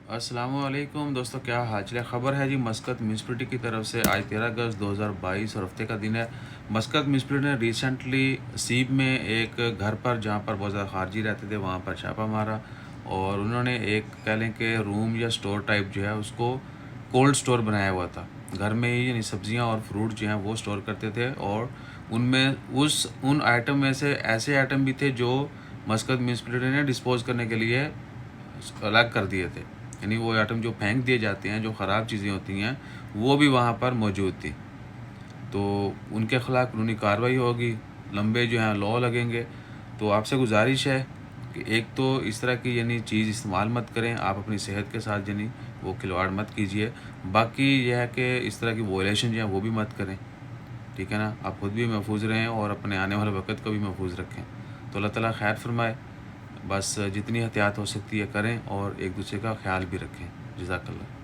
अस्सलाम वालेकुम दोस्तों, क्या हाल चाल है। ख़बर है जी, मस्कत म्यूनसिपलिटी की तरफ से आज 13 अगस्त 2022 और हफ्ते का दिन है। मस्कत म्यूनसिपलिटी ने रिसेंटली सीब में एक घर पर, जहाँ पर बहुत ज़्यादा खारजी रहते थे, वहाँ पर छापा मारा और उन्होंने एक कह लें कि रूम या स्टोर टाइप जो है उसको कोल्ड स्टोर बनाया हुआ था। घर में ही यानी सब्जियाँ और फ्रूट जो हैं वो स्टोर करते थे और उनमें उन आइटम में से ऐसे आइटम भी थे जो मस्कत म्यूनसिपलिटी ने डिस्पोज़ करने के लिए अलग कर दिए थे। यानी वो आइटम जो फेंक दिए जाते हैं, जो ख़राब चीज़ें होती हैं, वो भी वहाँ पर मौजूद थी। तो उनके ख़िलाफ़ कानूनी कार्रवाई होगी, लंबे जो हैं लॉ लगेंगे। तो आपसे गुजारिश है कि एक तो इस तरह की यानी चीज़ इस्तेमाल मत करें, आप अपनी सेहत के साथ यानी वो खिलवाड़ मत कीजिए। बाकी यह है कि इस तरह की वायलेशन जो है वो भी मत करें, ठीक है ना। आप ख़ुद भी महफूज रहें और अपने आने वाले वक़्त को भी महफूज रखें। तो अल्लाह ताला खैर फरमाए। बस जितनी एहतियात हो सकती है करें और एक दूसरे का ख्याल भी रखें। जज़ाकल्लाह।